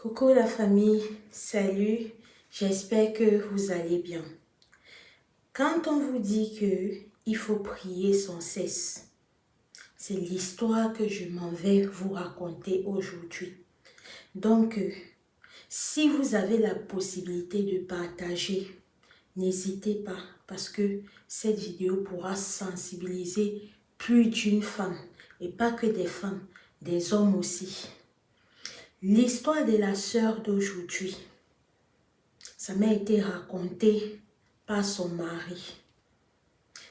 Coucou la famille, salut, j'espère que vous allez bien. Quand on vous dit que il faut prier sans cesse, c'est l'histoire que je m'en vais vous raconter aujourd'hui. Donc, si vous avez la possibilité de partager, n'hésitez pas parce que cette vidéo pourra sensibiliser plus d'une femme et pas que des femmes, des hommes aussi. L'histoire de la sœur d'aujourd'hui, ça m'a été raconté par son mari.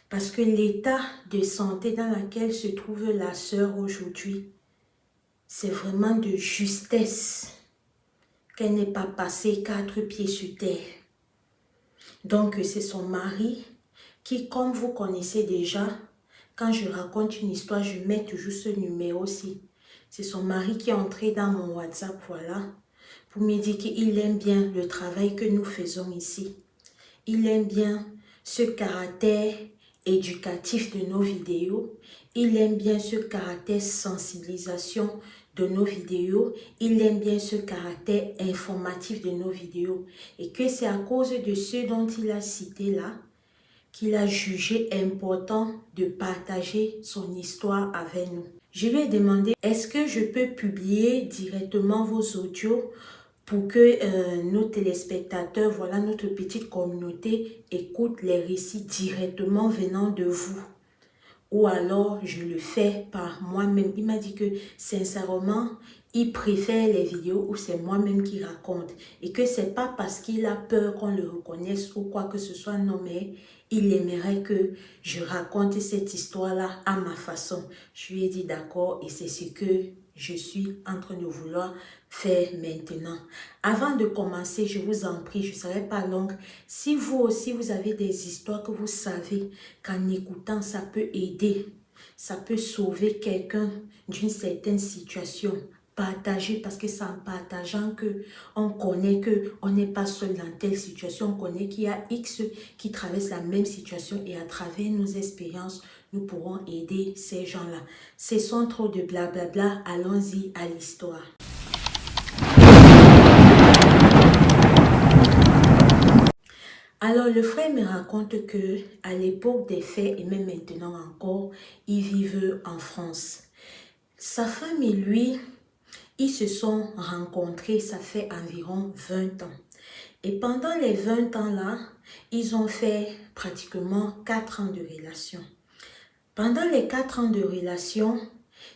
Parce que l'état de santé dans lequel se trouve la sœur aujourd'hui, c'est vraiment de justesse qu'elle n'ait pas passé 4 pieds sur terre. Donc c'est son mari qui, comme vous connaissez déjà, quand je raconte une histoire, je mets toujours ce numéro-ci. C'est son mari qui est entré dans mon WhatsApp, voilà, pour me dire qu'il aime bien le travail que nous faisons ici. Il aime bien ce caractère éducatif de nos vidéos. Il aime bien ce caractère sensibilisation de nos vidéos. Il aime bien ce caractère informatif de nos vidéos. Et que c'est à cause de ce dont il a cité là, qu'il a jugé important de partager son histoire avec nous. Je lui ai demandé, est-ce que je peux publier directement vos audios pour que nos téléspectateurs, voilà notre petite communauté, écoutent les récits directement venant de vous? Ou alors je le fais par moi-même. Il m'a dit que sincèrement, il préfère les vidéos où c'est moi-même qui raconte. Et que c'est pas parce qu'il a peur qu'on le reconnaisse ou quoi que ce soit, non, mais il aimerait que je raconte cette histoire-là à ma façon. Je lui ai dit d'accord et c'est ce que je suis en train de vouloir faire maintenant. Avant de commencer, je vous en prie, je ne serai pas longue. Si vous aussi, vous avez des histoires que vous savez qu'en écoutant, ça peut aider, ça peut sauver quelqu'un d'une certaine situation, partagez parce que c'est en partageant que on connaît que on n'est pas seul dans telle situation, on connaît qu'il y a X qui traversent la même situation et à travers nos expériences, nous pourrons aider ces gens-là. Cessons trop de blablabla, allons-y à l'histoire. Alors, le frère me raconte que à l'époque des faits et même maintenant encore, ils vivent en France. Sa femme et lui, ils se sont rencontrés, ça fait environ 20 ans. Et pendant les 20 ans-là, ils ont fait pratiquement 4 ans de relation. Pendant les 4 ans de relation,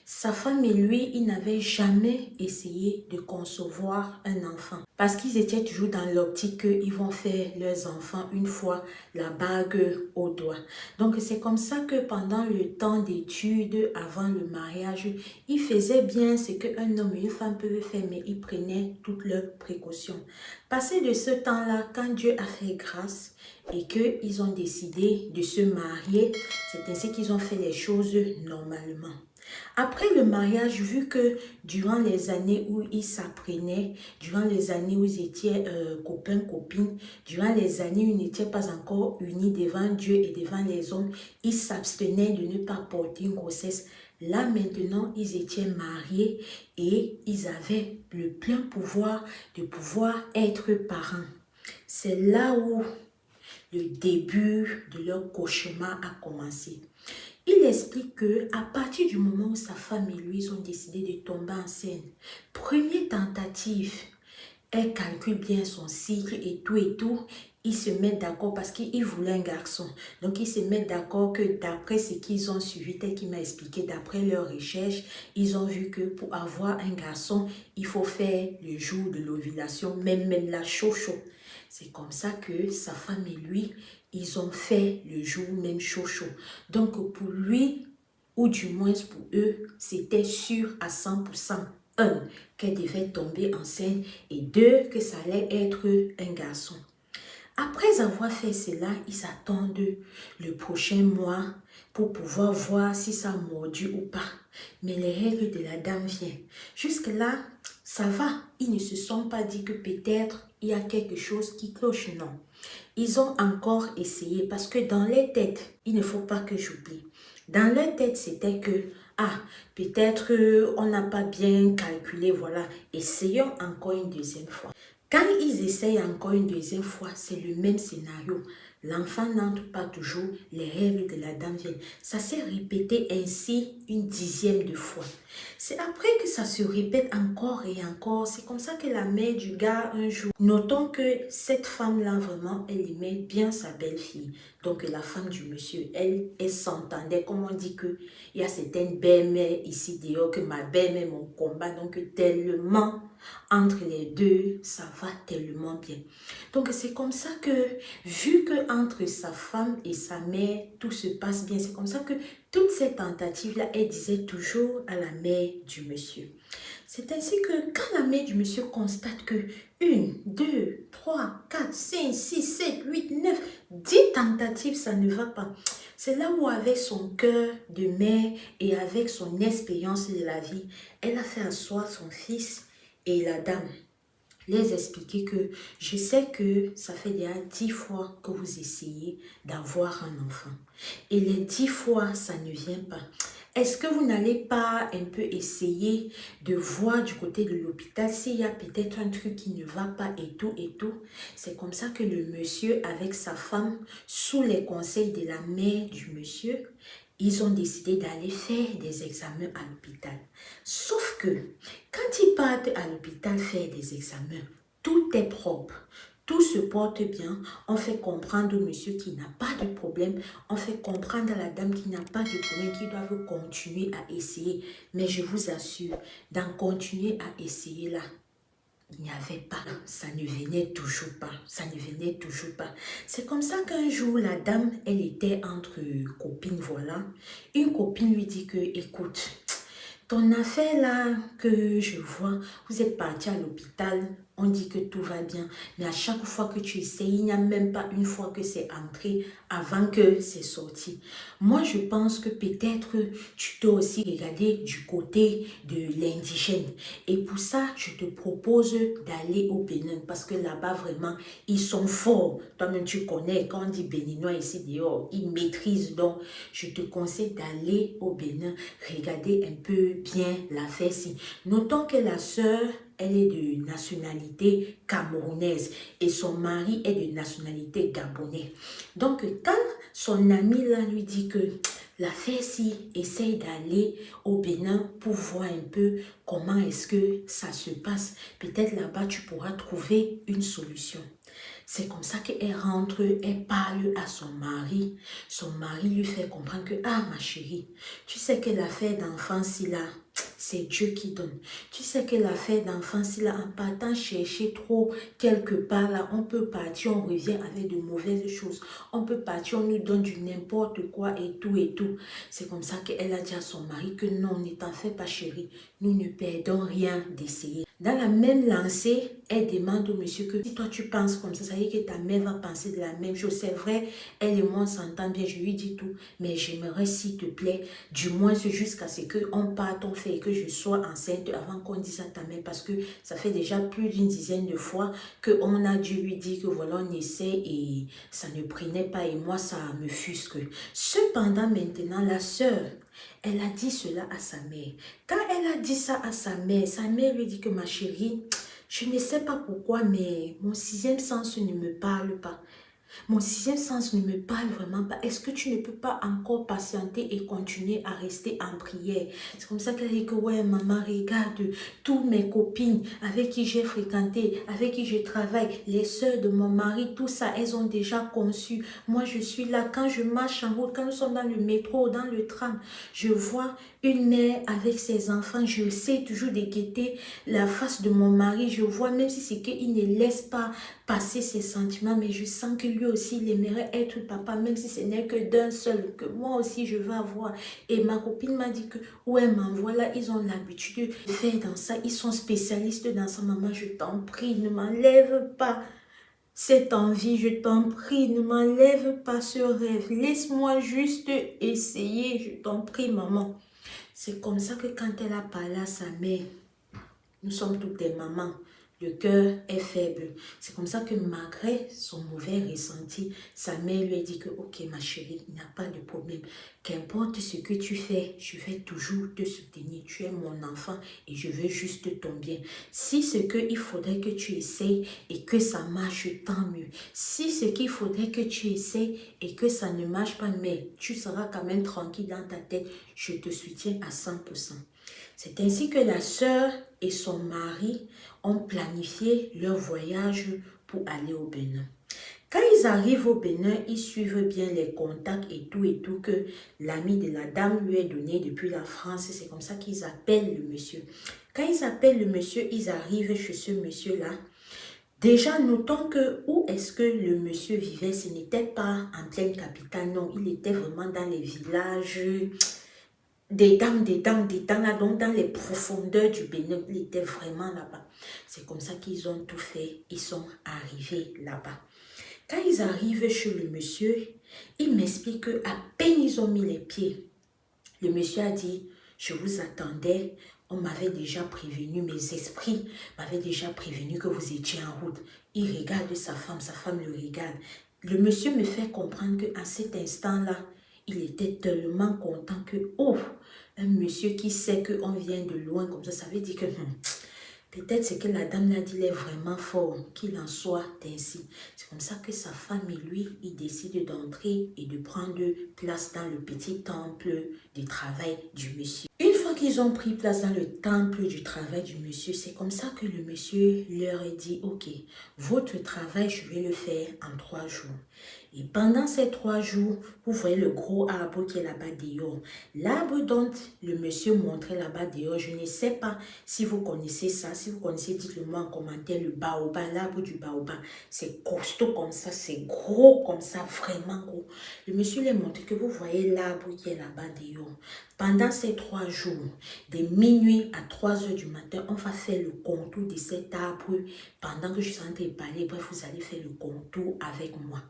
sa femme et lui, ils n'avaient jamais essayé de concevoir un enfant. Parce qu'ils étaient toujours dans l'optique qu'ils vont faire leurs enfants une fois la bague au doigt. Donc c'est comme ça que pendant le temps d'études, avant le mariage, ils faisaient bien ce qu'un homme et une femme peuvent faire, mais ils prenaient toutes leurs précautions. Passé de ce temps-là, quand Dieu a fait grâce et qu'ils ont décidé de se marier, c'est ainsi qu'ils ont fait les choses normalement. Après le mariage, vu que durant les années où ils s'apprenaient, durant les années où ils étaient copains, copines, durant les années où ils n'étaient pas encore unis devant Dieu et devant les hommes, ils s'abstenaient de ne pas porter une grossesse. Là maintenant, ils étaient mariés et ils avaient le plein pouvoir de pouvoir être parents. C'est là où le début de leur cauchemar a commencé. Il explique que à partir du moment où sa femme et lui ont décidé de tomber enceinte, première tentative, elle calcule bien son cycle et tout, ils se mettent d'accord parce qu'ils voulaient un garçon. Donc ils se mettent d'accord que d'après ce qu'ils ont suivi, tel qu'il m'a expliqué, d'après leurs recherches, ils ont vu que pour avoir un garçon, il faut faire le jour de l'ovulation, même la chaud. C'est comme ça que sa femme et lui, ils ont fait le jour même chaud. Donc pour lui, ou du moins pour eux, c'était sûr à 100%. Un, qu'elle devait tomber enceinte et deux, que ça allait être un garçon. Après avoir fait cela, ils s'attendent le prochain mois pour pouvoir voir si ça a mordu ou pas. Mais les règles de la dame viennent. Jusque-là, ça va. Ils ne se sont pas dit que peut-être il y a quelque chose qui cloche, non. Ils ont encore essayé parce que dans leur tête, il ne faut pas que j'oublie. Dans leur tête, c'était que Ah, peut-être on n'a pas bien calculé, voilà. Essayons encore une deuxième fois. Quand ils essayent encore une deuxième fois, c'est le même scénario. L'enfant n'entre pas toujours, les règles de la dame viennent. Ça s'est répété ainsi une dixième de fois. C'est après que ça se répète encore et encore. C'est comme ça que la mère du gars, un jour, notons que cette femme-là, vraiment, elle aimait bien sa belle-fille. Donc, la femme du monsieur, elle s'entendait, comme on dit que il y a certaines belles-mères ici dehors, que ma belle-mère, mon combat, donc tellement entre les deux, ça va tellement bien. Donc, c'est comme ça que, vu que entre sa femme et sa mère, tout se passe bien, c'est comme ça que toutes ces tentatives-là, elle disait toujours à la mère du monsieur. C'est ainsi que quand la mère du monsieur constate que 1, 2, 3, 4, 5, 6, 7, 8, 9, 10 tentatives, ça ne va pas. C'est là où avec son cœur de mère et avec son expérience de la vie, elle a fait asseoir son fils et la dame. Les expliquer que je sais que ça fait déjà 10 fois que vous essayez d'avoir un enfant. Et les 10 fois, ça ne vient pas. Est-ce que vous n'allez pas un peu essayer de voir du côté de l'hôpital s'il y a peut-être un truc qui ne va pas et tout et tout? C'est comme ça que le monsieur avec sa femme, sous les conseils de la mère du monsieur, ils ont décidé d'aller faire des examens à l'hôpital. Sauf que, quand ils partent à l'hôpital faire des examens, tout est propre, tout se porte bien. On fait comprendre au monsieur qui n'a pas de problème, on fait comprendre à la dame qui n'a pas de problème, qui doivent continuer à essayer. Mais je vous assure, d'en continuer à essayer là, il n'y avait pas, ça ne venait toujours pas, ça ne venait toujours pas. C'est comme ça qu'un jour, la dame, elle était entre copines, voilà. Une copine lui dit que, écoute, ton affaire là que je vois, vous êtes parti à l'hôpital, on dit que tout va bien, mais à chaque fois que tu essayes, il n'y a même pas une fois que c'est entré avant que c'est sorti. Moi, je pense que peut-être tu dois aussi regarder du côté de l'indigène. Et pour ça, je te propose d'aller au Bénin parce que là-bas, vraiment, ils sont forts. Toi-même, tu connais, quand on dit béninois ici dehors, ils maîtrisent. Donc, je te conseille d'aller au Bénin, regarder un peu bien l'affaire-ci. Notons que la sœur, elle est de nationalité camerounaise et son mari est de nationalité gabonaise. Donc, quand son ami là lui dit que l'affaire-ci, essaye d'aller au Bénin pour voir un peu comment est-ce que ça se passe. Peut-être là-bas, tu pourras trouver une solution. C'est comme ça qu'elle rentre, elle parle à son mari. Son mari lui fait comprendre que, ah ma chérie, tu sais que l'affaire d'enfant, si là, c'est Dieu qui donne. Tu sais que l'affaire d'enfant, si là, en partant chercher trop quelque part, là, on peut partir, on revient avec de mauvaises choses. On peut partir, on nous donne du n'importe quoi et tout et tout. C'est comme ça qu'elle a dit à son mari que non, ne t'en fais pas chérie, nous ne perdons rien d'essayer. Dans la même lancée, elle demande au monsieur que si toi tu penses comme ça veut dire que ta mère va penser de la même chose. C'est vrai, elle et moi on s'entend bien, je lui dis tout, mais j'aimerais s'il te plaît, du moins jusqu'à ce qu'on parte, on fait que je sois enceinte avant qu'on dise à ta mère parce que ça fait déjà plus d'une dizaine de fois qu'on a dû lui dire que voilà on essaie et ça ne prenait pas et moi ça me fusque. Cependant maintenant la sœur, elle a dit cela à sa mère. Quand elle a dit ça à sa mère lui dit que ma chérie, je ne sais pas pourquoi, mais mon sixième sens ne me parle pas. Mon sixième sens ne me parle vraiment pas. Est-ce que tu ne peux pas encore patienter et continuer à rester en prière? C'est comme ça qu'elle dit que ouais, maman, regarde, toutes mes copines avec qui j'ai fréquenté, avec qui je travaille, les sœurs de mon mari, tout ça, elles ont déjà conçu. Moi, je suis là. Quand je marche en route, quand nous sommes dans le métro, dans le tram, je vois une mère avec ses enfants. Je sais toujours de guetter la face de mon mari. Je vois, même si c'est qu'il ne laisse pas passer ses sentiments, mais je sens que lui aussi, il aimerait être papa, même si ce n'est que d'un seul, que moi aussi, je veux avoir. Et ma copine m'a dit que, ouais, maman, voilà, ils ont l'habitude de faire dans ça, ils sont spécialistes dans ça. Maman, je t'en prie, ne m'enlève pas cette envie, je t'en prie, ne m'enlève pas ce rêve. Laisse-moi juste essayer, je t'en prie, maman. C'est comme ça que quand elle a parlé à sa mère, nous sommes toutes des mamans. le cœur est faible. C'est comme ça que malgré son mauvais ressenti, sa mère lui a dit que, ok ma chérie, il n'y a pas de problème. Qu'importe ce que tu fais, je vais toujours te soutenir. Tu es mon enfant et je veux juste ton bien. Si ce qu'il faudrait que tu essayes et que ça marche, tant mieux. Si ce qu'il faudrait que tu essayes et que ça ne marche pas, mais tu seras quand même tranquille dans ta tête, je te soutiens à 100%. C'est ainsi que la sœur et son mari ont planifié leur voyage pour aller au Bénin. Quand ils arrivent au Bénin, ils suivent bien les contacts et tout que l'ami de la dame lui a donné depuis la France. C'est comme ça qu'ils appellent le monsieur. Quand ils appellent le monsieur, ils arrivent chez ce monsieur-là. Déjà, notons que où est-ce que le monsieur vivait, ce n'était pas en pleine capitale, non. Il était vraiment dans les villages là, donc dans les profondeurs du Bénin, il était vraiment là-bas. C'est comme ça qu'ils ont tout fait, ils sont arrivés là-bas. Quand ils arrivent chez le monsieur, il m'explique qu'à peine ils ont mis les pieds, le monsieur a dit, je vous attendais, on m'avait déjà prévenu, mes esprits m'avaient déjà prévenu que vous étiez en route. Il regarde sa femme le regarde. Le monsieur me fait comprendre qu'à cet instant-là, il était tellement content que, oh, un monsieur qui sait qu'on vient de loin comme ça veut dire que peut-être ce que la dame l'a dit est vraiment fort, qu'il en soit ainsi. C'est comme ça que sa femme et lui, ils décident d'entrer et de prendre place dans le petit temple du travail du monsieur. Une fois qu'ils ont pris place dans le temple du travail du monsieur, c'est comme ça que le monsieur leur a dit, ok, votre travail, je vais le faire en 3 jours. Et pendant ces 3 jours, vous voyez le gros arbre qui est là-bas dehors. L'arbre dont le monsieur montrait là-bas dehors, je ne sais pas si vous connaissez ça. Si vous connaissez, dites-le moi en commentaire, le baobab, l'arbre du baobab. C'est costaud comme ça, c'est gros comme ça, vraiment gros. Le monsieur lui a montré que vous voyez l'arbre qui est là-bas dehors. Pendant ces 3 jours, de minuit à 3 heures du matin, on va faire le contour de cet arbre. Pendant que je suis en train de parler, bref, vous allez faire le contour avec moi.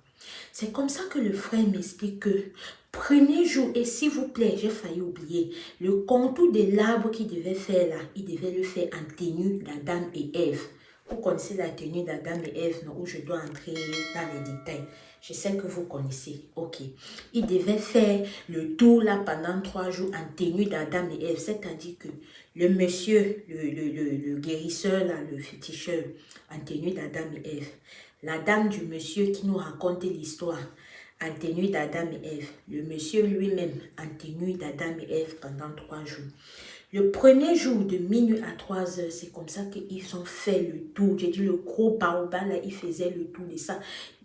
C'est comme ça que le frère m'explique que premier jour, et s'il vous plaît, j'ai failli oublier, le contour de l'arbre qu'il devait faire là, il devait le faire en tenue d'Adam et Ève. Vous connaissez la tenue d'Adam et Ève, non, où je dois entrer dans les détails. Je sais que vous connaissez, ok. Il devait faire le tour là pendant 3 jours en tenue d'Adam et Ève, c'est-à-dire que le monsieur, le guérisseur là, le féticheur, en tenue d'Adam et Ève. La dame du monsieur qui nous raconte l'histoire en tenue d'Adam et Ève. Le monsieur lui-même en tenue d'Adam et Ève pendant 3 jours. Le premier jour de minuit à 3 heures, c'est comme ça qu'ils ont fait le tour. J'ai dit le gros baobab là, il faisait le tour de ça.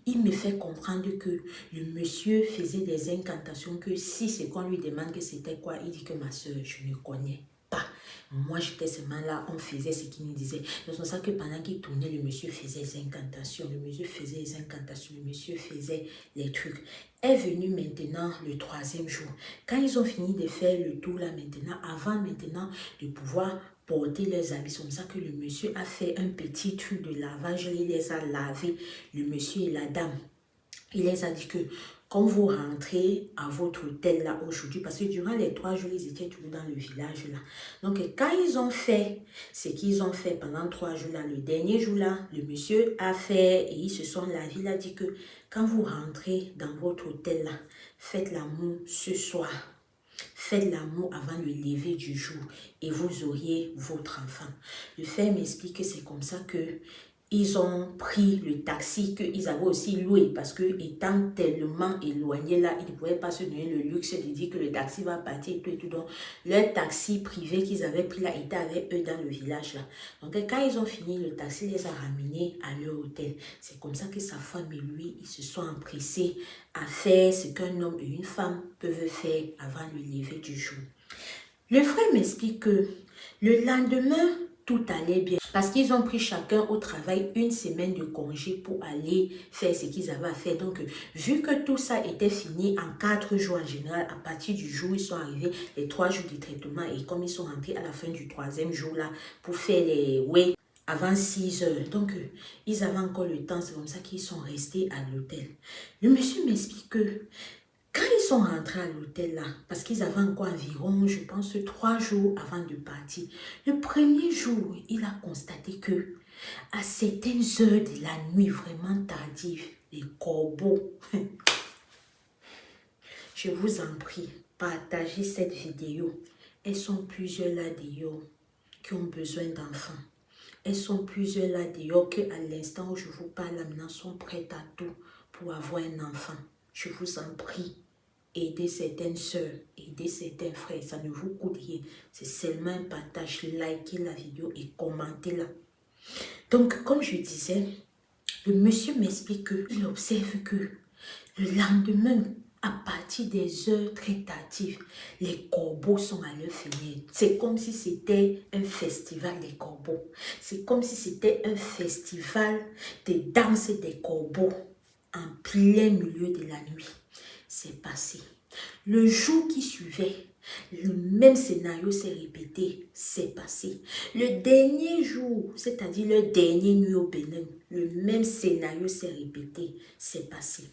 Il me fait comprendre que le monsieur faisait des incantations que si c'est qu'on lui demande que c'était quoi, il dit que ma soeur, je ne connais pas. Moi, j'étais seulement là, on faisait ce qu'il nous disait. C'est pour ça que pendant qu'il tournait, le monsieur faisait les incantations. Le monsieur faisait les incantations. Le monsieur faisait les trucs. Est venu maintenant le 3e jour. Quand ils ont fini de faire le tour là maintenant, avant maintenant de pouvoir porter leurs habits, c'est comme ça que le monsieur a fait un petit truc de lavage. Il les a lavés, le monsieur et la dame. Il les a dit que quand vous rentrez à votre hôtel là aujourd'hui, parce que durant les 3 jours, ils étaient toujours dans le village là. Donc, quand ils ont fait ce qu'ils ont fait pendant 3 jours là, le dernier jour là, le monsieur a fait et ils se sont lavés. Il a dit que quand vous rentrez dans votre hôtel là, faites l'amour ce soir. Faites l'amour avant le lever du jour et vous auriez votre enfant. Le frère m'explique que c'est comme ça que ils ont pris le taxi qu'ils avaient aussi loué parce que étant tellement éloignés là, ils ne pouvaient pas se donner le luxe de dire que le taxi va partir et tout. Donc, leur taxi privé qu'ils avaient pris là était avec eux dans le village là. Donc, quand ils ont fini, le taxi les a ramenés à leur hôtel. C'est comme ça que sa femme et lui, ils se sont empressés à faire ce qu'un homme et une femme peuvent faire avant le lever du jour. Le frère m'explique que le lendemain, tout allait bien. Parce qu'ils ont pris chacun au travail 1 semaine de congé pour aller faire ce qu'ils avaient à faire. Donc, vu que tout ça était fini en 4 jours en général, à partir du jour où ils sont arrivés, les 3 jours de traitement, et comme ils sont rentrés à la fin du 3e jour là, pour faire les way avant 6 heures. Donc, ils avaient encore le temps. C'est comme ça qu'ils sont restés à l'hôtel. Le monsieur m'explique que quand ils sont rentrés à l'hôtel là, parce qu'ils avaient encore environ, je pense, 3 jours avant de partir, le premier jour, il a constaté que À certaines heures de la nuit vraiment tardive, les corbeaux, je vous en prie, partagez cette vidéo. Elles sont plusieurs là dehors qui ont besoin d'enfants. Elles sont plusieurs là dehors qui, à l'instant où je vous parle, maintenant sont prêtes à tout pour avoir un enfant. Je vous en prie, aidez certaines soeurs, aidez certains frères. Ça ne vous coûte rien. C'est seulement un partage. Likez la vidéo et commentez-la. Donc, comme je disais, le monsieur m'explique qu'il observe que le lendemain, à partir des heures très tardives, les corbeaux sont à leur fenêtre. C'est comme si c'était un festival des corbeaux. C'est comme si c'était un festival de danse des corbeaux en plein milieu de la nuit. C'est passé. Le jour qui suivait, le même scénario s'est répété, c'est passé. Le dernier jour, c'est-à-dire le dernier nuit au Bénin, le même scénario s'est répété, c'est passé.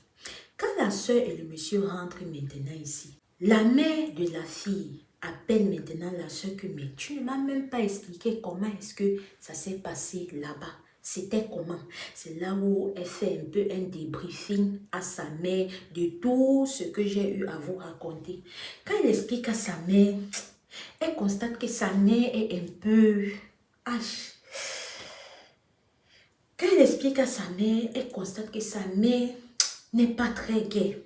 Quand la soeur et le monsieur rentrent maintenant ici, la mère de la fille appelle maintenant la soeur que mais tu ne m'as même pas expliqué comment est-ce que ça s'est passé là-bas. C'était comment? C'est là où elle fait un peu un débriefing à sa mère de tout ce que j'ai eu à vous raconter. Quand elle explique à sa mère, elle constate que sa mère est un peu... Quand elle explique à sa mère, elle constate que sa mère n'est pas très gaie.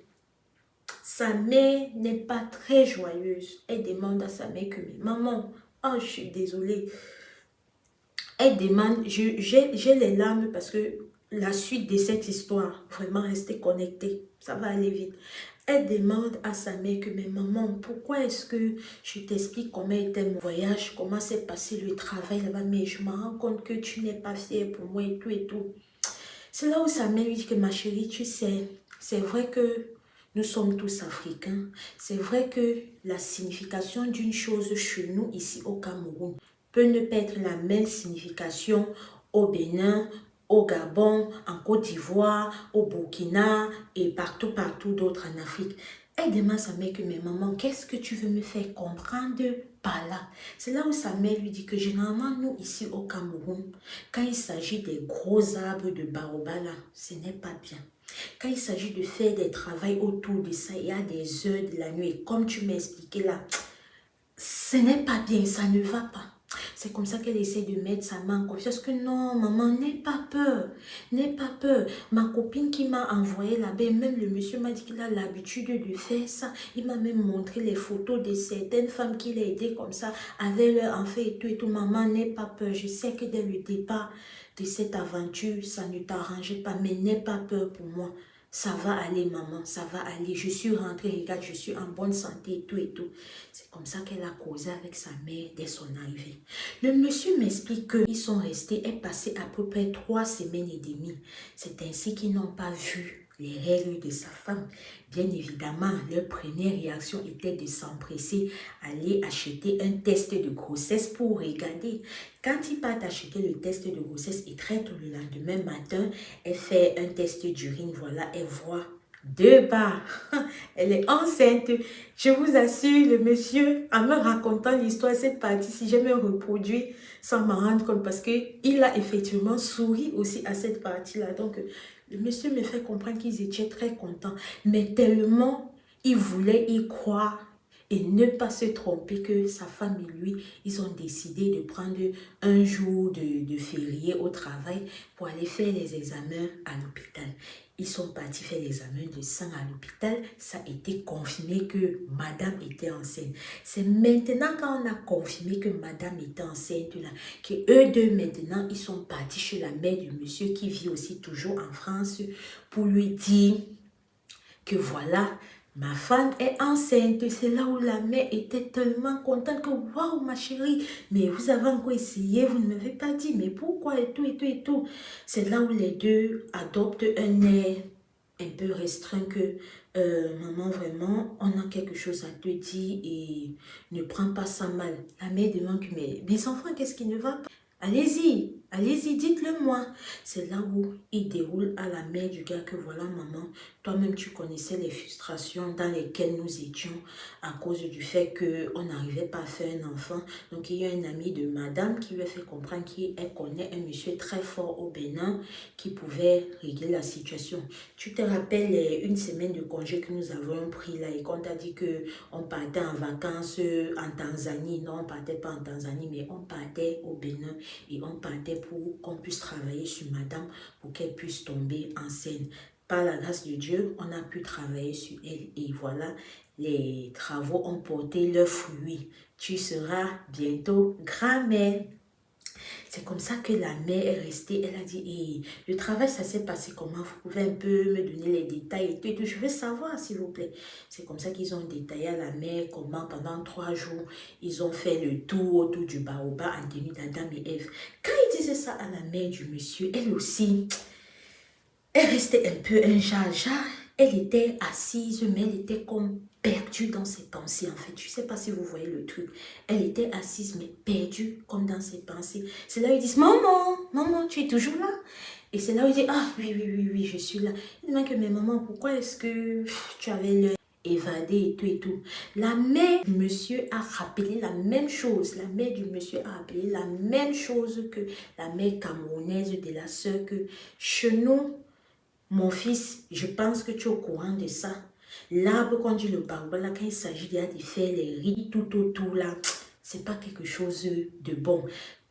Sa mère n'est pas très joyeuse. Elle demande à sa mère que, mais maman, oh, je suis désolée. Elle demande, j'ai les larmes parce que la suite de cette histoire, vraiment restez connectés, ça va aller vite. Elle demande à sa mère que, mais maman, pourquoi est-ce que je t'explique comment était mon voyage, comment s'est passé le travail là-bas, mais je me rends compte que tu n'es pas fière pour moi et tout et tout. C'est là où sa mère lui dit que ma chérie, tu sais, c'est vrai que nous sommes tous africains. C'est vrai que la signification d'une chose chez nous ici au Cameroun peut ne pas être la même signification au Bénin, au Gabon, en Côte d'Ivoire, au Burkina et partout d'autres en Afrique. Elle demande à sa mère que, mais maman, qu'est-ce que tu veux me faire comprendre par là? C'est là où sa mère lui dit que généralement, nous ici au Cameroun, quand il s'agit des gros arbres de baobab là, ce n'est pas bien. Quand il s'agit de faire des travaux autour de ça, il y a des heures de la nuit. Et comme tu m'as expliqué là, ce n'est pas bien, ça ne va pas. C'est comme ça qu'elle essaie de mettre sa main en confiance que non, maman, n'aie pas peur, n'aie pas peur. Ma copine qui m'a envoyé là-bas, même le monsieur m'a dit qu'il a l'habitude de faire ça. Il m'a même montré les photos de certaines femmes qu'il a aidées comme ça, avec leur enfant et tout et tout. Maman, n'aie pas peur. Je sais que dès le départ de cette aventure, ça ne t'arrangeait pas, mais n'aie pas peur pour moi. Ça va aller, maman, ça va aller. Je suis rentrée, regarde, je suis en bonne santé et tout et tout. C'est comme ça qu'elle a causé avec sa mère dès son arrivée. Le monsieur m'explique qu'ils sont restés et passé à peu près 3 semaines et demie. C'est ainsi qu'ils n'ont pas vu les règles de sa femme. Bien évidemment, leur première réaction était de s'empresser, aller acheter un test de grossesse pour regarder. Quand ils partent acheter le test de grossesse, et très tôt le lendemain matin, elle fait un test d'urine, voilà, elle voit 2 barres. Elle est enceinte. Je vous assure, le monsieur, en me racontant l'histoire, cette partie, si je me reproduis sans m'en rendre compte, parce qu'il a effectivement souri aussi à cette partie-là. Donc, le monsieur me fait comprendre qu'ils étaient très contents, mais tellement il voulait y croire et ne pas se tromper que sa femme et lui, ils ont décidé de prendre un jour de férié au travail pour aller faire les examens à l'hôpital. Ils sont partis faire l'examen de sang à l'hôpital. Ça a été confirmé que madame était enceinte. C'est maintenant quand on a confirmé que madame était enceinte là, que eux deux maintenant, ils sont partis chez la mère du monsieur qui vit aussi toujours en France pour lui dire que voilà, ma femme est enceinte. C'est là où la mère était tellement contente que waouh ma chérie, mais vous avez encore essayé, vous ne m'avez pas dit, mais pourquoi et tout et tout et tout. C'est là où les deux adoptent un air un peu restreint que maman vraiment, on a quelque chose à te dire et ne prends pas ça mal. La mère demande que mais mes enfants, qu'est-ce qui ne va pas? Allez-y, Allez-y, dites-le moi. C'est là où il déroule à la mère du gars que voilà, maman, toi-même tu connaissais les frustrations dans lesquelles nous étions à cause du fait qu'on n'arrivait pas à faire un enfant. Donc il y a un ami de madame qui lui a fait comprendre qu'elle connaît un monsieur très fort au Bénin qui pouvait régler la situation. Tu te rappelles une semaine de congé que nous avons pris là et qu'on t'a dit qu'on partait en vacances en Tanzanie. Non, on ne partait pas en Tanzanie, mais on partait au Bénin et on partait pour qu'on puisse travailler sur madame pour qu'elle puisse tomber enceinte. Par la grâce de Dieu, on a pu travailler sur elle et voilà, les travaux ont porté leurs fruits. Tu seras bientôt grand-mère. C'est comme ça que la mère est restée. Elle a dit, le travail, ça s'est passé comment? Vous pouvez un peu me donner les détails et tout, et tout. Je veux savoir, s'il vous plaît. C'est comme ça qu'ils ont détaillé à la mère comment pendant 3 jours, ils ont fait le tour autour du baobab en tenue d'Adam et Ève. Quand ils disaient ça à la mère du monsieur, elle aussi, elle restait un peu un jaja. Elle était assise, mais elle était comme perdue dans ses pensées, en fait. Je ne sais pas si vous voyez le truc. Elle était assise, mais perdue comme dans ses pensées. C'est là où ils disent, maman, maman, tu es toujours là? Et c'est là où il dit, ah oui, oui, oui, oui, je suis là. Il demande que, mais maman, pourquoi est-ce que tu avais l'œil évadé et tout et tout? La mère du monsieur a rappelé la même chose. La mère du monsieur a rappelé la même chose que la mère camerounaise de la sœur que chez nous, mon fils, je pense que tu es au courant de ça. L'arbre qu'on dit le baobab, là, quand il s'agit de faire les riz tout autour, là, c'est pas quelque chose de bon.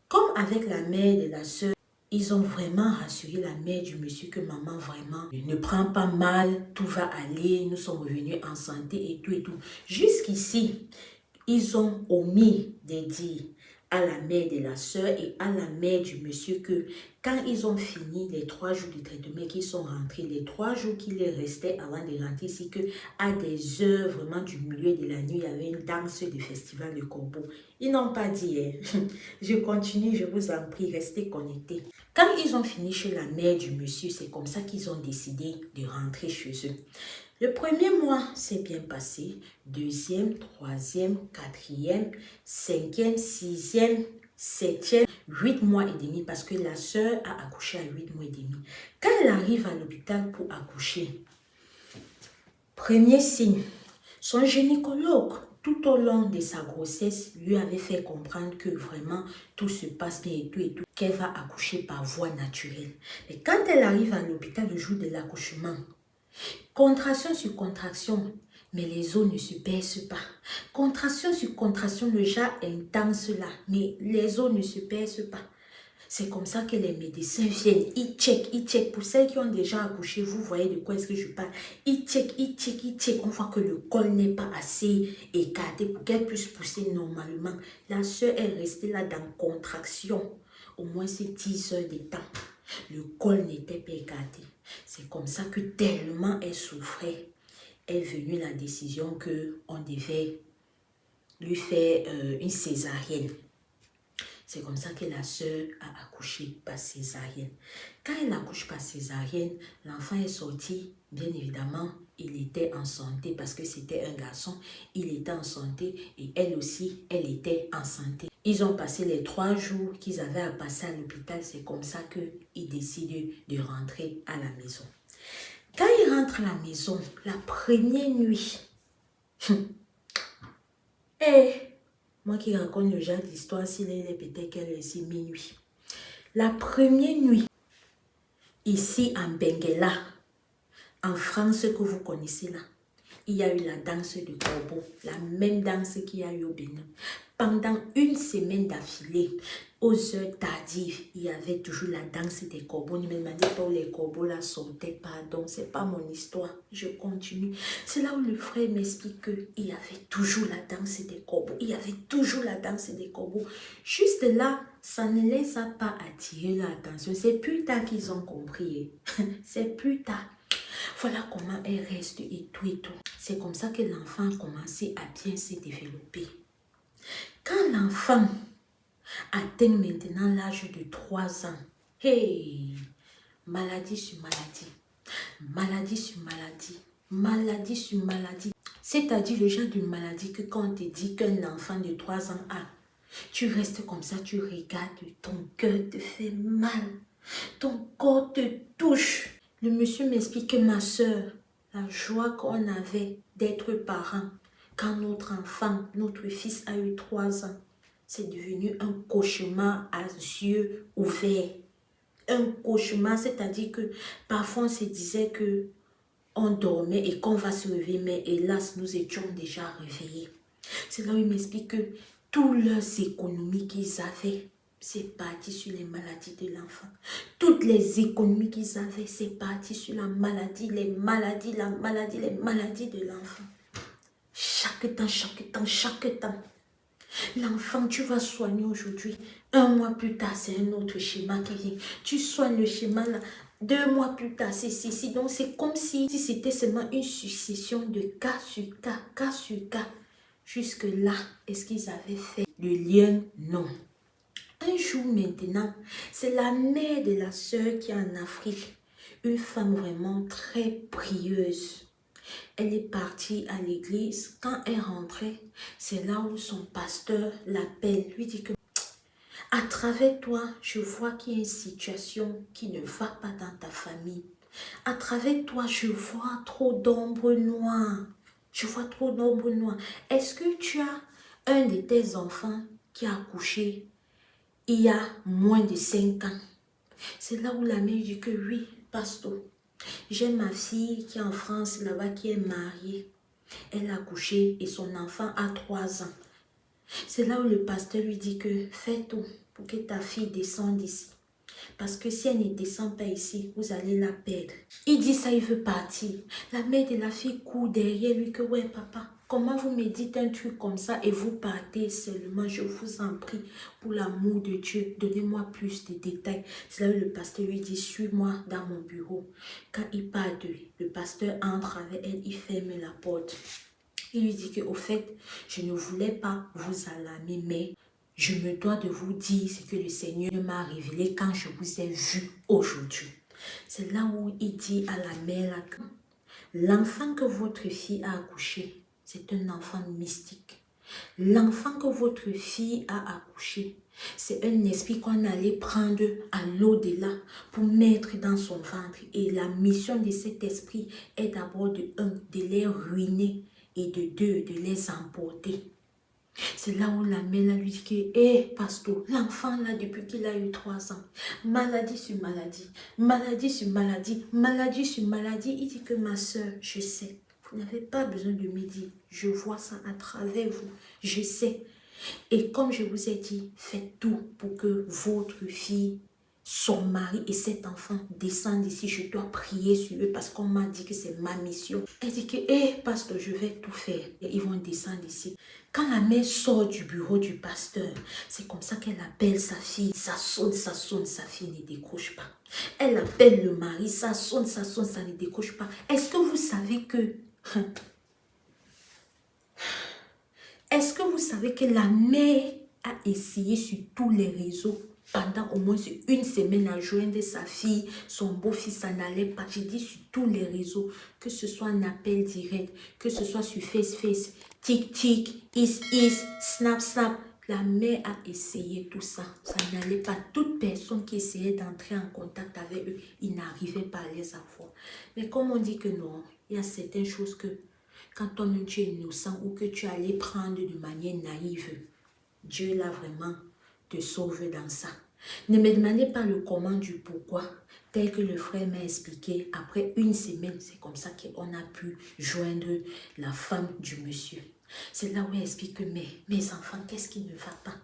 Comme avec la mère de la sœur, ils ont vraiment rassuré la mère du monsieur que maman vraiment ne prend pas mal, tout va aller, nous sommes revenus en santé et tout et tout. Jusqu'ici, ils ont omis de dire à la mère de la sœur et à la mère du monsieur que quand ils ont fini les 3 jours de traitement, qu'ils sont rentrés, les 3 jours qu'il les restait avant de rentrer ici, que à des heures vraiment du milieu de la nuit, il y avait une danse de festival de corbeaux. Ils n'ont pas dit, hein. Je continue, je vous en prie, restez connectés. Quand ils ont fini chez la mère du monsieur, c'est comme ça qu'ils ont décidé de rentrer chez eux. Le premier mois s'est bien passé, deuxième, troisième, quatrième, cinquième, sixième, septième, 8 mois et demi parce que la sœur a accouché à 8 mois et demi. Quand elle arrive à l'hôpital pour accoucher, premier signe, son gynécologue, tout au long de sa grossesse, lui avait fait comprendre que vraiment tout se passe bien et tout, qu'elle va accoucher par voie naturelle. Et quand elle arrive à l'hôpital le jour de l'accouchement, contraction sur contraction, mais les os ne se baissent pas. Contraction sur contraction, le genre intense là, mais les os ne se baissent pas. C'est comme ça que les médecins viennent, ils checkent. Pour celles qui ont déjà accouché, vous voyez de quoi est-ce que je parle. Ils checkent. On voit que le col n'est pas assez écarté pour qu'elle puisse pousser normalement. La soeur est restée là dans contraction. Au moins c'est 10 heures de temps. Le col n'était pas écarté. C'est comme ça que tellement elle souffrait, est venue la décision qu'on devait lui faire une césarienne. C'est comme ça que la sœur a accouché par césarienne. Quand elle accouche par césarienne, l'enfant est sorti, bien évidemment, il était en santé parce que c'était un garçon, il était en santé et elle aussi, elle était en santé. Ils ont passé les 3 jours qu'ils avaient à passer à l'hôpital, c'est comme ça qu'ils décident de rentrer à la maison. Quand ils rentrent à la maison, la première nuit, moi qui raconte le genre d'histoire, s'il est peut-être qu'elle est ici minuit. La première nuit, ici en Benguela, en France que vous connaissez là, il y a eu la danse de corbeau, la même danse qu'il y a eu au Bénin. Pendant une semaine d'affilée, aux heures tardives, il y avait toujours la danse des corbeaux. Ne me demandez pas où les corbeaux là sautaient, pardon, c'est pas mon histoire. Je continue. C'est là où le frère m'explique qu'il y avait toujours la danse des corbeaux. Il y avait toujours la danse des corbeaux. Juste là, ça ne les a pas attiré leur attention. C'est plus tard qu'ils ont compris. C'est plus tard. Voilà comment elle reste et tout et tout. C'est comme ça que l'enfant a commencé à bien se développer. Quand l'enfant atteint maintenant l'âge de 3 ans, hey, maladie sur maladie, maladie sur maladie, maladie sur maladie. C'est-à-dire le genre de maladie que quand on te dit qu'un enfant de 3 ans a, Tu restes comme ça, tu regardes, ton cœur te fait mal. Ton corps te touche. Le monsieur m'explique que ma soeur, la joie qu'on avait d'être parents, quand notre enfant, notre fils a eu 3 ans, c'est devenu un cauchemar à yeux ouverts. Un cauchemar, c'est-à-dire que parfois on se disait que on dormait et qu'on va se réveiller, mais hélas, nous étions déjà réveillés. C'est là où il m'explique que toutes leurs économies qu'ils avaient, c'est parti sur les maladies de l'enfant. Toutes les économies qu'ils avaient, c'est parti sur la maladie, les maladies de l'enfant. Chaque temps, chaque temps, chaque temps. L'enfant, tu vas soigner aujourd'hui. 1 mois plus tard, c'est un autre schéma qui vient. Tu soignes le schéma là. 2 mois plus tard, c'est ceci. Donc, c'est comme si c'était seulement une succession de cas sur cas, cas sur cas. Jusque-là, est-ce qu'ils avaient fait le lien? Non. Un jour maintenant, c'est la mère de la sœur qui est en Afrique. Une femme vraiment très prieuse. Elle est partie à l'église. Quand elle rentrait, c'est là où son pasteur l'appelle. Lui dit que à travers toi, je vois qu'il y a une situation qui ne va pas dans ta famille. À travers toi, je vois trop d'ombres noires. Je vois trop d'ombres noires. Est-ce que tu as un de tes enfants qui a accouché il y a moins de 5 ans? C'est là où la mère dit que oui, pasteur. J'ai ma fille qui est en France, là-bas, qui est mariée. Elle a accouché et son enfant a 3 ans. C'est là où le pasteur lui dit que fais tout pour que ta fille descende ici. Parce que si elle ne descend pas ici, vous allez la perdre. Il dit ça, il veut partir. La mère de la fille court derrière lui que ouais papa, comment vous me dites un truc comme ça et vous partez seulement, je vous en prie, pour l'amour de Dieu, donnez-moi plus de détails. C'est là où le pasteur lui dit, suis-moi dans mon bureau. Quand il part de lui, le pasteur entre avec elle, il ferme la porte. Il lui dit que au fait, je ne voulais pas vous alarmer, mais je me dois de vous dire ce que le Seigneur m'a révélé quand je vous ai vu aujourd'hui. C'est là où il dit à la mère que l'enfant que votre fille a accouché, c'est un enfant mystique. L'enfant que votre fille a accouché, c'est un esprit qu'on allait prendre à l'au-delà pour mettre dans son ventre. Et la mission de cet esprit est d'abord de les ruiner et de 2, de les emporter. C'est là où la mère lui dit que, hé, pasteur, l'enfant là, depuis qu'il a eu 3 ans, maladie sur maladie, maladie sur maladie, maladie sur maladie. Il dit que ma soeur, je sais, vous n'avez pas besoin de me dire, je vois ça à travers vous, je sais. Et comme je vous ai dit, faites tout pour que votre fille, son mari et cet enfant descendent ici. Je dois prier sur eux parce qu'on m'a dit que c'est ma mission. Elle dit que, hé, pasteur, je vais tout faire. Et ils vont descendre ici. Quand la mère sort du bureau du pasteur, c'est comme ça qu'elle appelle sa fille. Ça sonne, sa fille ne décroche pas. Elle appelle le mari, ça sonne, ça ne décroche pas. Est-ce que vous savez que... Est-ce que vous savez que la mère a essayé sur tous les réseaux pendant au moins une semaine à joindre sa fille, son beau-fils, ça n'allait pas. J'ai dit sur tous les réseaux, que ce soit un appel direct, que ce soit sur Facebook, TikTok, Snap. La mère a essayé tout ça. Ça n'allait pas. Toute personne qui essayait d'entrer en contact avec eux, ils n'arrivaient pas à les avoir. Mais comme on dit que non, il y a certaines choses que quand toi-même tu es innocent ou que tu allais prendre de manière naïve, Dieu là vraiment te sauve dans ça. Ne me demandez pas le comment du pourquoi, tel que le frère m'a expliqué. Après une semaine, c'est comme ça qu'on a pu joindre la femme du monsieur. C'est là où elle explique que mes enfants, qu'est-ce qui ne va pas?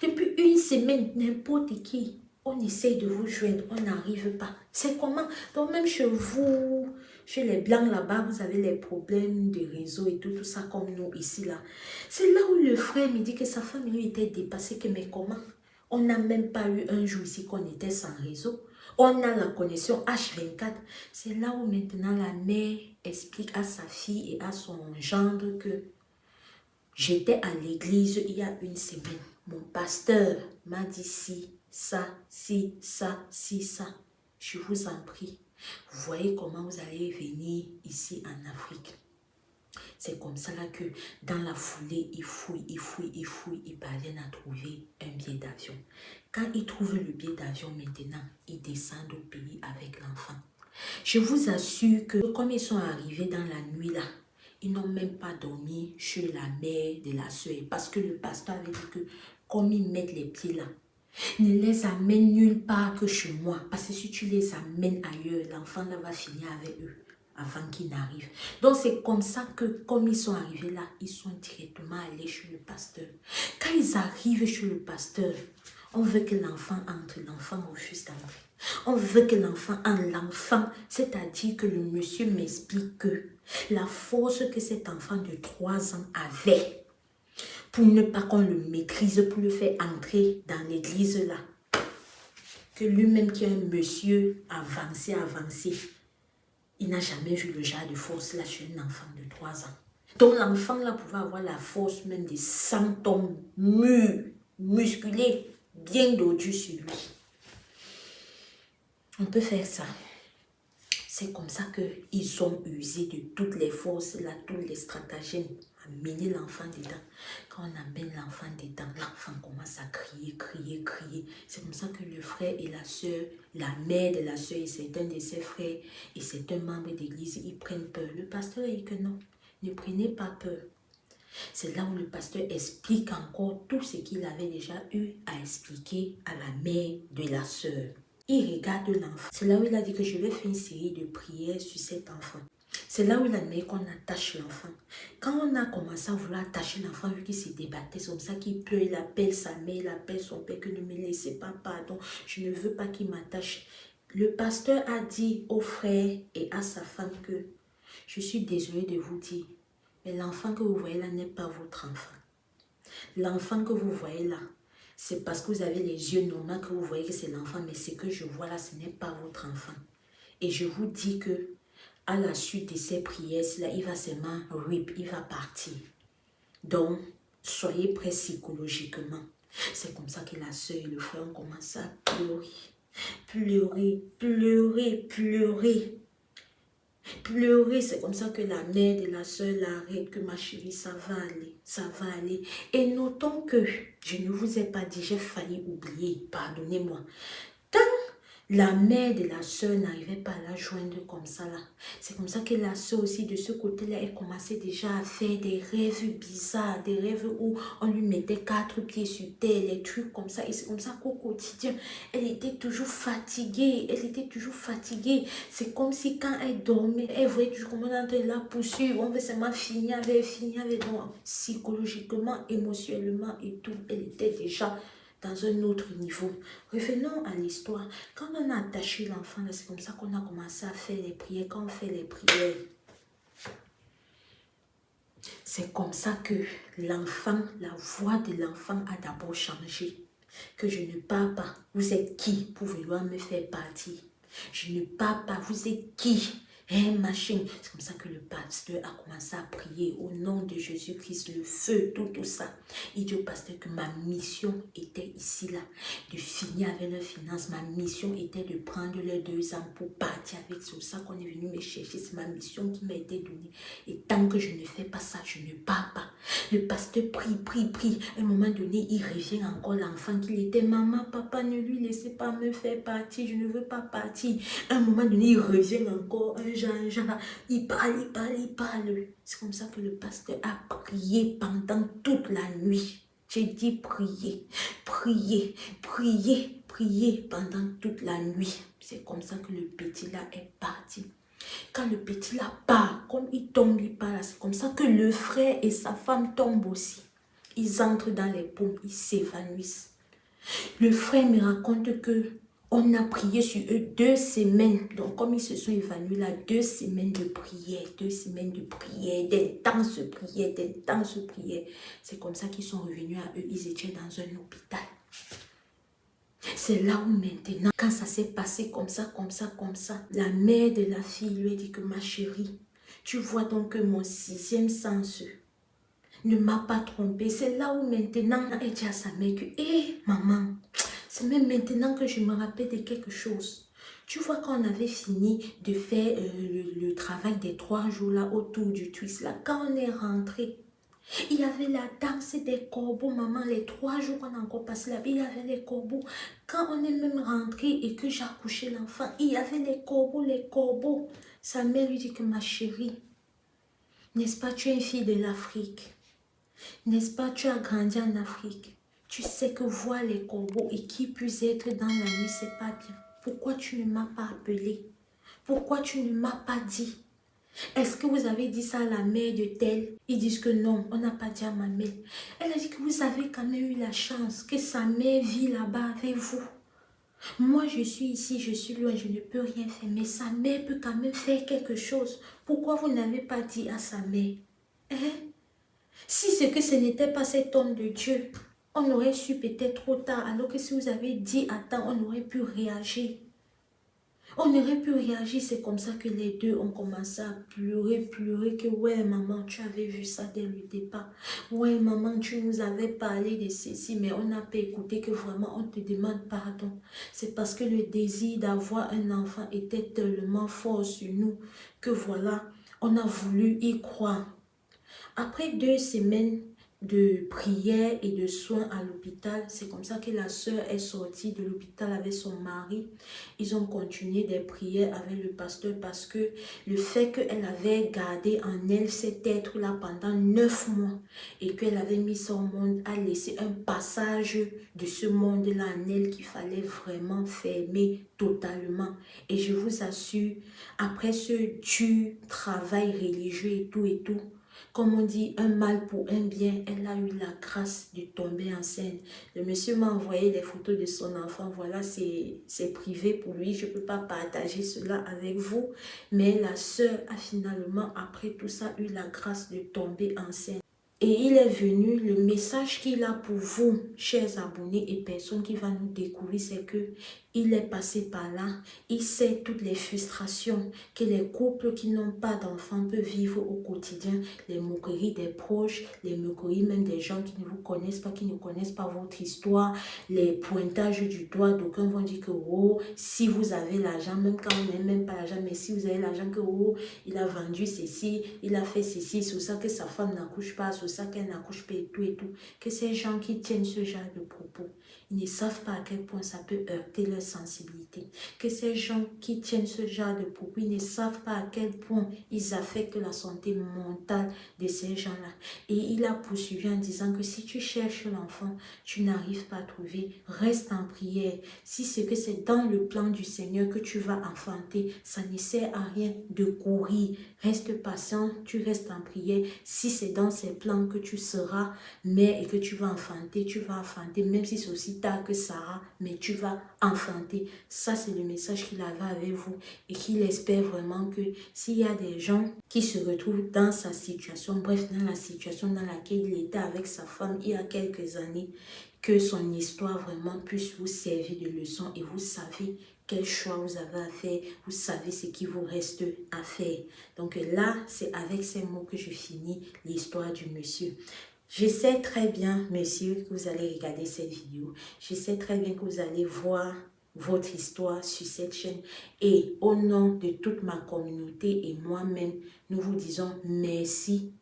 Depuis une semaine, n'importe qui, on essaye de vous joindre, on n'arrive pas. C'est comment? Donc même chez vous, chez les blancs là-bas, vous avez les problèmes de réseau et tout ça comme nous ici là. C'est là où le frère me dit que sa femme lui était dépassée, que mais comment? On n'a même pas eu un jour ici qu'on était sans réseau. On a la connexion H24. C'est là où maintenant la mère explique à sa fille et à son gendre que j'étais à l'église il y a une semaine. Mon pasteur m'a dit si, ça, si, ça, si, ça. Je vous en prie. Vous voyez comment vous allez venir ici en Afrique. C'est comme ça là que dans la foulée, il parvient à trouver un billet d'avion. Quand il trouve le billet d'avion maintenant, il descend au pays avec l'enfant. Je vous assure que comme ils sont arrivés dans la nuit là, ils n'ont même pas dormi chez la mère de la soeur. Parce que le pasteur avait dit que comme ils mettent les pieds là, ne les amène nulle part que chez moi. Parce que si tu les amènes ailleurs, l'enfant là va finir avec eux avant qu'ils n'arrivent. Donc c'est comme ça que, comme ils sont arrivés là, ils sont directement allés chez le pasteur. Quand ils arrivent chez le pasteur, on veut que l'enfant entre, l'enfant refuse d'entrer. On veut que l'enfant entre, l'enfant, c'est-à-dire que le monsieur m'explique que la force que cet enfant de 3 ans avait, pour ne pas qu'on le maîtrise, pour le faire entrer dans l'église là, que lui-même qui est un monsieur avancé, il n'a jamais vu le genre de force là chez un enfant de 3 ans. Donc l'enfant là pouvait avoir la force même de 100 tonnes musculé, bien dodu sur lui. On peut faire ça. C'est comme ça qu'ils ont usé de toutes les forces, là, tous les stratagèmes, à mener l'enfant dedans. Quand on amène l'enfant dedans, l'enfant commence à crier. C'est comme ça que le frère et la soeur, la mère de la soeur, et c'est un de ses frères, et c'est un membre d'église, ils prennent peur. Le pasteur dit que non, ne prenez pas peur. C'est là où le pasteur explique encore tout ce qu'il avait déjà eu à expliquer à la mère de la soeur. Il regarde l'enfant. C'est là où il a dit que je vais faire une série de prières sur cet enfant. C'est là où il a dit qu'on attache l'enfant. Quand on a commencé à vouloir attacher l'enfant, vu qu'il se débattait, c'est comme ça qu'il pleure, il appelle sa mère, il appelle son père, que ne me laissez pas, pardon, je ne veux pas qu'il m'attache. Le pasteur a dit au frère et à sa femme que je suis désolé de vous dire, mais l'enfant que vous voyez là n'est pas votre enfant. L'enfant que vous voyez là, c'est parce que vous avez les yeux normaux que vous voyez que c'est l'enfant, mais ce que je vois là, ce n'est pas votre enfant. Et je vous dis que à la suite de ces prières, là, il va seulement rip, il va partir. Donc, soyez prêts psychologiquement. C'est comme ça que la soeur et le frère ont commencé à pleurer. C'est comme ça que la mère de la soeur l'arrête, que ma chérie, ça va aller. Et notons que, je ne vous ai pas dit, j'ai failli oublier, pardonnez-moi. Quand la mère de la soeur n'arrivait pas à la joindre comme ça là, c'est comme ça que la soeur aussi de ce côté-là, elle commençait déjà à faire des rêves bizarres, des rêves où on lui mettait 4 pieds sur terre, les trucs comme ça. Et c'est comme ça qu'au quotidien, elle était toujours fatiguée, C'est comme si quand elle dormait, elle voyait toujours comment on est en train de la poursuivre, on veut seulement finir avec, donc psychologiquement, émotionnellement et tout, elle était déjà dans un autre niveau. Revenons à l'histoire. Quand on a attaché l'enfant, c'est comme ça qu'on a commencé à faire les prières. Quand on fait les prières, c'est comme ça que l'enfant, la voix de l'enfant a d'abord changé. Que je ne parle pas. Vous êtes qui pour vouloir me faire partir? Je ne parle pas. Vous êtes qui? Machin. C'est comme ça que le pasteur a commencé à prier au nom de Jésus-Christ, le feu, tout ça. Il dit au pasteur que ma mission était ici, là, de finir avec leurs finances. Ma mission était de prendre leurs 2 ans pour partir avec. C'est pour ça qu'on est venu me chercher. C'est ma mission qui m'a été donnée. Et tant que je ne fais pas ça, je ne pars pas. Le pasteur prie. À un moment donné, il revient encore l'enfant qu'il était. Maman, papa, ne lui laissez pas me faire partir. Je ne veux pas partir. À un moment donné, il revient encore. Il parle. C'est comme ça que le pasteur a prié pendant toute la nuit. J'ai dit prier pendant toute la nuit. C'est comme ça que le petit là est parti. Quand le petit là part, comme il tombe, il part là, c'est comme ça que le frère et sa femme tombent aussi. Ils entrent dans les pompes, ils s'évanouissent. Le frère me raconte que on a prié sur eux 2 semaines. Donc, comme ils se sont évanouis là, 2 semaines de prière, d'intenses prières. C'est comme ça qu'ils sont revenus à eux. Ils étaient dans un hôpital. C'est là où maintenant, quand ça s'est passé comme ça, la mère de la fille lui a dit que ma chérie, tu vois donc que mon 6e sens ne m'a pas trompé. C'est là où maintenant, elle dit à sa mère que, hé maman, c'est même maintenant que je me rappelle de quelque chose. Tu vois, quand on avait fini de faire le travail des 3 jours là autour du twist là, quand on est rentré, il y avait la danse des corbeaux, maman, les 3 jours qu'on a encore passé là-bas, il y avait les corbeaux. Quand on est même rentré et que j'ai accouché l'enfant, il y avait les corbeaux, les corbeaux. Sa mère lui dit que ma chérie, n'est-ce pas, tu es une fille de l'Afrique. N'est-ce pas, tu as grandi en Afrique. Tu sais que voir les corbeaux et qui puisse être dans la nuit, c'est pas bien. Pourquoi tu ne m'as pas appelé? Pourquoi tu ne m'as pas dit? Est-ce que vous avez dit ça à la mère de tel? Ils disent que non, on n'a pas dit à ma mère. Elle a dit que vous avez quand même eu la chance que sa mère vit là-bas avec vous. Moi, je suis ici, je suis loin, je ne peux rien faire. Mais sa mère peut quand même faire quelque chose. Pourquoi vous n'avez pas dit à sa mère? Hein? Si c'est que ce n'était pas cet homme de Dieu, on aurait su peut-être trop tard. Alors que si vous avez dit à temps, on aurait pu réagir. On aurait pu réagir, c'est comme ça que les deux ont commencé à pleurer, que ouais maman, tu avais vu ça dès le départ. Ouais maman, tu nous avais parlé de ceci, mais on n'a pas écouté que vraiment on te demande pardon. C'est parce que le désir d'avoir un enfant était tellement fort sur nous que voilà, on a voulu y croire. Après 2 semaines de prière et de soins à l'hôpital, c'est comme ça que la sœur est sortie de l'hôpital avec son mari. Ils ont continué des prières avec le pasteur parce que le fait qu'elle avait gardé en elle cet être-là pendant 9 mois et qu'elle avait mis son monde a laissé un passage de ce monde-là en elle qu'il fallait vraiment fermer totalement. Et je vous assure, après ce dur travail religieux et tout, comme on dit, un mal pour un bien, elle a eu la grâce de tomber enceinte. Le monsieur m'a envoyé les photos de son enfant. Voilà, c'est privé pour lui. Je ne peux pas partager cela avec vous. Mais la sœur a finalement, après tout ça, eu la grâce de tomber enceinte. Et il est venu, le message qu'il a pour vous, chers abonnés et personnes qui vont nous découvrir, c'est que il est passé par là. Il sait toutes les frustrations que les couples qui n'ont pas d'enfants peuvent vivre au quotidien. Les moqueries des proches, les moqueries même des gens qui ne vous connaissent pas, qui ne connaissent pas votre histoire, les pointages du doigt. D'aucuns vont dire que oh, si vous avez l'argent, même quand on n'a même pas l'argent, mais si vous avez l'argent, que oh, il a vendu ceci, il a fait ceci, c'est ça que sa femme n'accouche pas, c'est ça qu'elle n'accouche pas et tout. Que ces gens qui tiennent ce genre de propos, ils ne savent pas à quel point ça peut heurter leur sensibilité. Que ces gens qui tiennent ce genre de propos, ils ne savent pas à quel point ils affectent la santé mentale de ces gens-là. Et il a poursuivi en disant que si tu cherches l'enfant, tu n'arrives pas à trouver, reste en prière. Si c'est que c'est dans le plan du Seigneur que tu vas enfanter, ça ne sert à rien de courir. Reste patient, tu restes en prière. Si c'est dans ses plans que tu seras mère et que tu vas enfanter, même si c'est aussi tard que Sarah, mais tu vas enfanter. Ça, c'est le message qu'il avait avec vous et qu'il espère vraiment que s'il y a des gens qui se retrouvent dans sa situation, bref, dans la situation dans laquelle il était avec sa femme il y a quelques années, que son histoire vraiment puisse vous servir de leçon et vous savez quel choix vous avez à faire, vous savez ce qui vous reste à faire. Donc là, c'est avec ces mots que je finis l'histoire du monsieur. Je sais très bien, monsieur, que vous allez regarder cette vidéo. Je sais très bien que vous allez voir votre histoire sur cette chaîne. Et au nom de toute ma communauté et moi-même, nous vous disons merci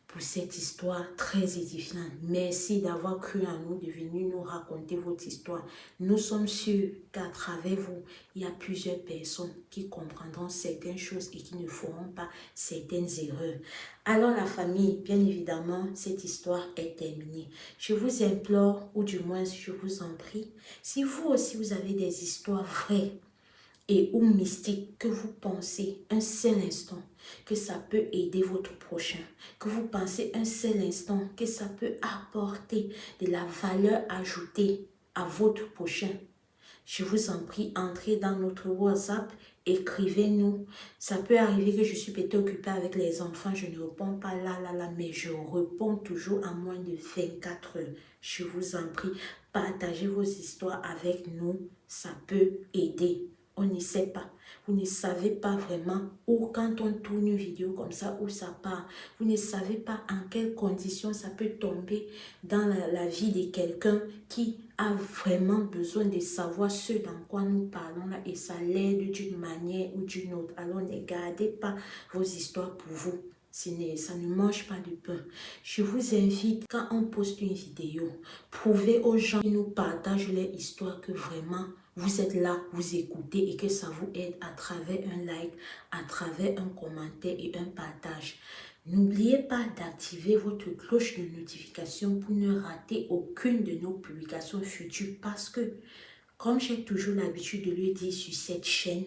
pour cette histoire très édifiante. Merci d'avoir cru en nous, de venir nous raconter votre histoire. Nous sommes sûrs qu'à travers vous, il y a plusieurs personnes qui comprendront certaines choses et qui ne feront pas certaines erreurs. Alors la famille, bien évidemment, cette histoire est terminée. Je vous implore, ou du moins je vous en prie, si vous aussi vous avez des histoires vraies, et ou mystique que vous pensez un seul instant que ça peut aider votre prochain, que vous pensez un seul instant que ça peut apporter de la valeur ajoutée à votre prochain, je vous en prie, entrez dans notre WhatsApp, écrivez-nous. Ça peut arriver que je suis peut-être occupée avec les enfants, je ne réponds pas là, mais je réponds toujours à moins de 24 heures. Je vous en prie, partagez vos histoires avec nous, ça peut aider. On ne sait pas. Vous ne savez pas vraiment où, quand on tourne une vidéo comme ça, où ça part. Vous ne savez pas en quelles conditions ça peut tomber dans la vie de quelqu'un qui a vraiment besoin de savoir ce dans quoi nous parlons là et ça l'aide d'une manière ou d'une autre. Alors ne gardez pas vos histoires pour vous. Ça ne mange pas de pain. Je vous invite, quand on poste une vidéo, prouvez aux gens qui nous partagent leur histoire que vraiment vous êtes là, vous écoutez et que ça vous aide à travers un like, à travers un commentaire et un partage. N'oubliez pas d'activer votre cloche de notification pour ne rater aucune de nos publications futures parce que, comme j'ai toujours l'habitude de le dire sur cette chaîne,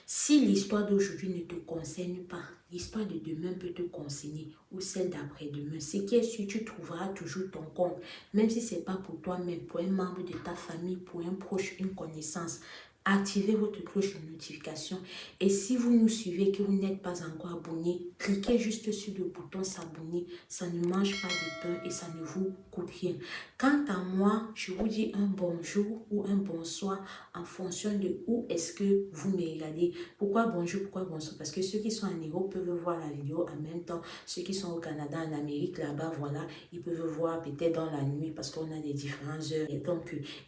si l'histoire d'aujourd'hui ne te concerne pas, l'histoire de demain peut te concerner ou celle d'après-demain. Ce qui est sûr, tu trouveras toujours ton compte, même si ce n'est pas pour toi-même, pour un membre de ta famille, pour un proche, une connaissance. Activez votre cloche de notification et si vous nous suivez que vous n'êtes pas encore abonné, cliquez juste sur le bouton s'abonner. Ça ne mange pas de pain et ça ne vous coûte rien. Quant à moi, je vous dis un bonjour ou un bonsoir en fonction de où est-ce que vous me regardez. Pourquoi bonjour, pourquoi bonsoir? Parce que ceux qui sont en Europe peuvent voir la vidéo en même temps. Ceux qui sont au Canada, en Amérique, là-bas, voilà, ils peuvent voir peut-être dans la nuit parce qu'on a des différentes heures.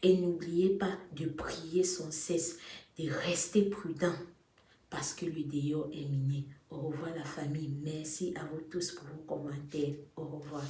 Et n'oubliez pas de prier sans cesse, de rester prudent parce que le dehors est miné. Au revoir la famille. Merci à vous tous pour vos commentaires. Au revoir.